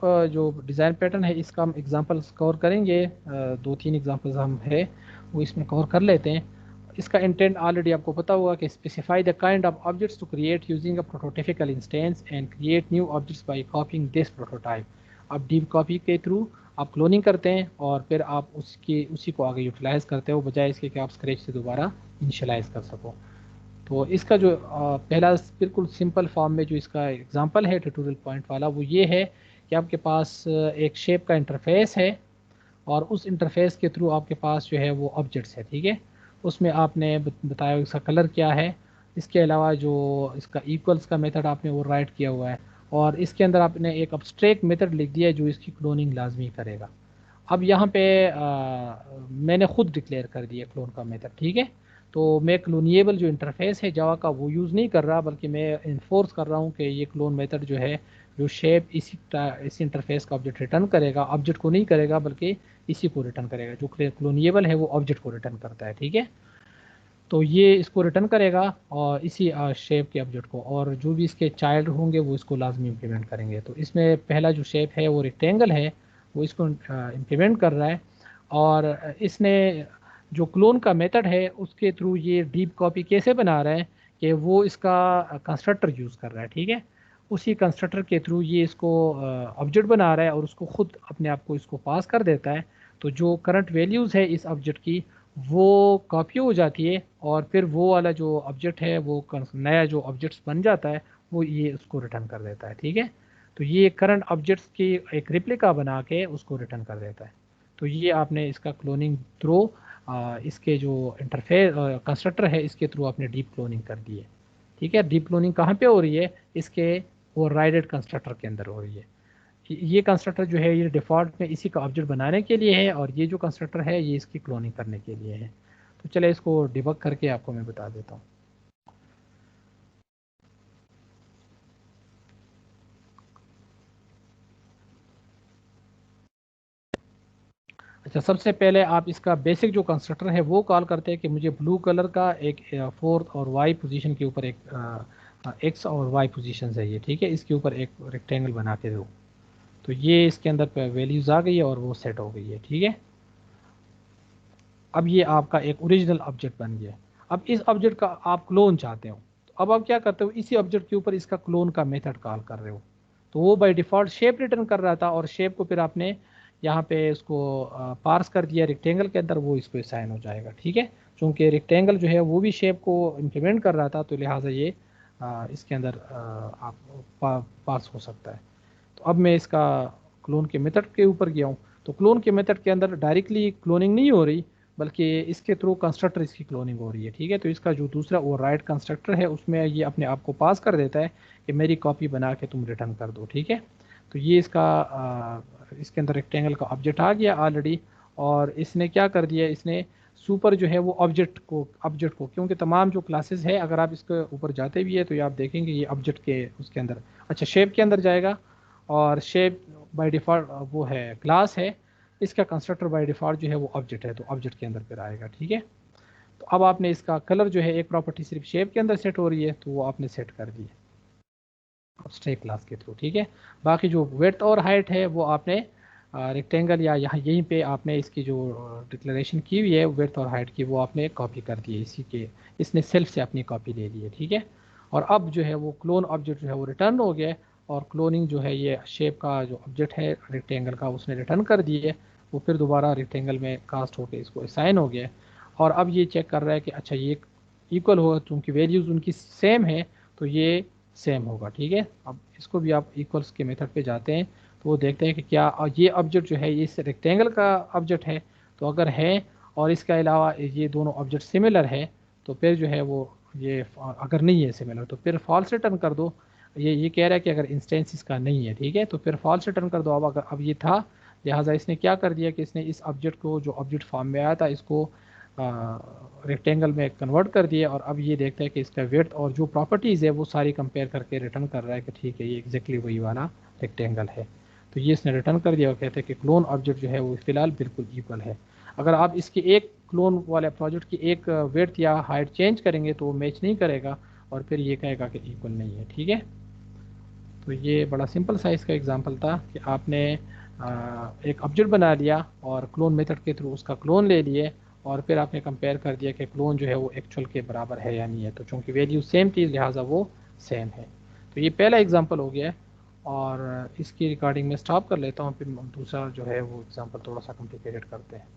जो design pattern है इसका हम एग्जांपल्स कवर करेंगे, 2-3 एग्जांपल्स हम है वो इसमें कवर कर लेते हैं। इसका इंटेंट ऑलरेडी आपको पता होगा कि specify the kind of objects to create using a prototypical instance and create new objects by copying this prototype. आप डीप कॉपी के थ्रू आप क्लोनिंग करते हैं और फिर आप उसी को आगे यूटिलाइज करते हो, बजाय इसके कि आप स्क्रैच से दोबारा इनिशियलाइज कर सको। तो इसका जो पहला बिल्कुल सिंपल फॉर्म में जो इसका एग्जांपल है ट्यूटोरियल पॉइंट वाला, वो ये है कि आपके पास एक शेप का इंटरफेस है और उस इंटरफेस के थ्रू आपके पास जो है वो ऑब्जेक्ट्स है, ठीक है। उसमें आपने बताया इसका कलर क्या है, इसके अलावा जो इसका इक्वल्स का मेथड आपने वो राइट किया हुआ है, और इसके अंदर आपने एक अब्स्ट्रैक्ट मेथड लिख दिया है जो इसकी क्लोनिंग लाजमी करेगा। अब यहाँ पे मैंने खुद डिक्लेयर कर दिया क्लोन का मेथड, ठीक है। तो मैं क्लोनिएबल जो इंटरफेस है जावा का वो यूज़ नहीं कर रहा, बल्कि मैं इन्फोर्स कर रहा हूँ कि ये क्लोन मेथड जो है जो शेप इसी इंटरफेस का ऑब्जेक्ट रिटर्न करेगा, ऑब्जेक्ट को नहीं करेगा बल्कि इसी को रिटर्न करेगा। जो क्लोनिएबल है वो ऑब्जेक्ट को रिटर्न करता है, ठीक है। तो ये इसको रिटर्न करेगा और इसी शेप के ऑब्जेक्ट को, और जो भी इसके चाइल्ड होंगे वो इसको लाजमी इम्प्लीमेंट करेंगे। तो इसमें पहला जो शेप है वो रेक्टेंगल है, वो इसको इम्प्लीमेंट कर रहा है। और इसने जो क्लोन का मेथड है उसके थ्रू ये डीप कॉपी कैसे बना रहा है कि वो इसका कंस्ट्रक्टर यूज़ कर रहा है, ठीक है। उसी कंस्ट्रक्टर के थ्रू ये इसको ऑब्जेक्ट बना रहा है और उसको खुद अपने आप को इसको पास कर देता है। तो जो करंट वैल्यूज़ है इस ऑब्जेक्ट की वो कॉपी हो जाती है, और फिर वो वाला जो ऑब्जेक्ट है वो नया जो ऑब्जेक्ट्स बन जाता है वो ये उसको रिटर्न कर देता है, ठीक है। तो ये करंट ऑब्जेक्ट्स की एक रिप्लिका बना के उसको रिटर्न कर देता है। तो ये आपने इसका क्लोनिंग थ्रू इसके जो इंटरफेस कंस्ट्रक्टर है इसके थ्रू आपने डीप क्लोनिंग कर दी है, ठीक है। डीप क्लोनिंग कहाँ पे हो रही है, इसके वो राइडेड कंस्ट्रक्टर के अंदर हो रही है। ये कंस्ट्रक्टर जो है ये डिफ़ॉल्ट में इसी का ऑब्जेक्ट बनाने के लिए है, और ये जो कंस्ट्रक्टर है ये इसकी क्लोनिंग करने के लिए है। तो चले इसको डिबग करके आपको मैं बता देता हूँ। अच्छा, सबसे पहले आप इसका बेसिक जो कंस्ट्रक्टर है वो कॉल करते हैं कि मुझे ब्लू कलर का एक फोर्थ और वाई पोजीशन के ऊपर एक एक्स और वाई पोजीशन है ये, ठीक है। इसके ऊपर एक रेक्टेंगल बना के दो। तो ये इसके अंदर वैल्यूज़ आ गई है और वो सेट हो गई है, ठीक है। अब ये आपका एक ओरिजिनल ऑब्जेक्ट बन गया। अब इस ऑब्जेक्ट का आप क्लोन चाहते हो, तो अब आप क्या करते हो, इसी ऑब्जेक्ट के ऊपर इसका क्लोन का मेथड कॉल कर रहे हो। तो वो बाय डिफ़ॉल्ट शेप रिटर्न कर रहा था, और शेप को फिर आपने यहाँ पे उसको पार्स कर दिया रेक्टेंगल के अंदर, वो इसको असाइन हो जाएगा, ठीक है। चूँकि रेक्टेंगल जो है वो भी शेप को इम्प्लीमेंट कर रहा था, तो लिहाजा ये इसके अंदर आप पास हो सकता है। तो अब मैं इसका क्लोन के मेथड के ऊपर गया हूँ। तो क्लोन के मेथड के अंदर डायरेक्टली क्लोनिंग नहीं हो रही, बल्कि इसके थ्रू कंस्ट्रक्टर इसकी क्लोनिंग हो रही है, ठीक है। तो इसका जो दूसरा वो राइट कंस्ट्रक्टर है उसमें ये अपने आप को पास कर देता है कि मेरी कॉपी बना के तुम रिटर्न कर दो, ठीक है। तो ये इसका इसके अंदर रेक्टेंगल का ऑब्जेक्ट आ गया ऑलरेडी, और इसने क्या कर दिया, इसने सुपर जो है वो ऑब्जेक्ट को क्योंकि तमाम जो क्लासेस है अगर आप इसके ऊपर जाते भी है तो ये आप देखेंगे ये ऑब्जेक्ट के उसके अंदर, अच्छा शेप के अंदर जाएगा, और शेप बाय डिफ़ॉल्ट वो है क्लास है, इसका कंस्ट्रक्टर बाय डिफ़ॉल्ट जो है वो ऑब्जेक्ट है, तो ऑब्जेक्ट के अंदर फिर आएगा, ठीक है। तो अब आपने इसका कलर जो है, एक प्रॉपर्टी सिर्फ शेप के अंदर सेट हो रही है तो वो आपने सेट कर दी है स्ट्रेक क्लास के थ्रू, ठीक है। बाकी जो विड्थ और हाइट है वो आपने रेक्टेंगल या यहाँ यहीं पे आपने इसकी जो डिक्लेरेशन की हुई है विड्थ और हाइट की वो आपने कॉपी कर दी है, इसी के इसने सेल्फ से अपनी कॉपी ले ली है, ठीक है। और अब जो है वो क्लोन ऑब्जेक्ट जो है वो रिटर्न हो गया, और क्लोनिंग जो है ये शेप का जो ऑब्जेक्ट है रेक्टेंगल का उसने रिटर्न कर दी है, वो फिर दोबारा रेक्टेंगल में कास्ट होकर इसको असाइन हो गया। और अब ये चेक कर रहा है कि अच्छा ये इक्वल होगा, क्योंकि वैल्यूज़ उनकी सेम है तो ये सेम होगा, ठीक है। अब इसको भी आप इक्वल्स के मेथड पे जाते हैं तो वो देखते हैं कि क्या ये ऑब्जेक्ट जो है ये इस रेक्टेंगल का ऑब्जेक्ट है, तो अगर है और इसके अलावा ये दोनों ऑब्जेक्ट सिमिलर है तो फिर जो है वो ये अगर नहीं है सिमिलर तो फिर फॉल्स रिटर्न कर दो। ये कह रहा है कि अगर इंस्टेंस इसका नहीं है, ठीक है, तो फिर फॉल्स रिटर्न कर दो। अब अगर अब ये था, लिहाजा इसने क्या कर दिया कि इसने इस ऑब्जेक्ट को जो ऑब्जेक्ट फॉर्म में आया था इसको रेक्टेंगल में कन्वर्ट कर दिया, और अब ये देखता है कि इसका विड्थ और जो प्रॉपर्टीज़ है वो सारी कंपेयर करके रिटर्न कर रहा है कि ठीक है ये एग्जैक्टली वही वाला रेक्टेंगल है। तो ये इसने रिटर्न कर दिया और कहते हैं कि क्लोन ऑब्जेक्ट जो है वो फिलहाल बिल्कुल इक्वल है। अगर आप इसकी एक क्लोन वाले प्रोजेक्ट की एक विड्थ या हाइट चेंज करेंगे तो वो मैच नहीं करेगा, और फिर ये कहेगा कि इक्वल नहीं है, ठीक है। तो ये बड़ा सिंपल साइज़ का एग्जांपल था कि आपने एक ऑब्जेक्ट बना लिया और क्लोन मेथड के थ्रू उसका क्लोन ले लिए और फिर आपने कंपेयर कर दिया कि क्लोन जो है वो एक्चुअल के बराबर है या नहीं है। तो चूँकि वैल्यू सेम थी लिहाजा वो सेम है। तो ये पहला एग्जांपल हो गया है और इसकी रिकॉर्डिंग में स्टॉप कर लेता हूँ, फिर दूसरा जो है वो एग्जांपल थोड़ा सा कॉम्प्लिकेटेड करते हैं।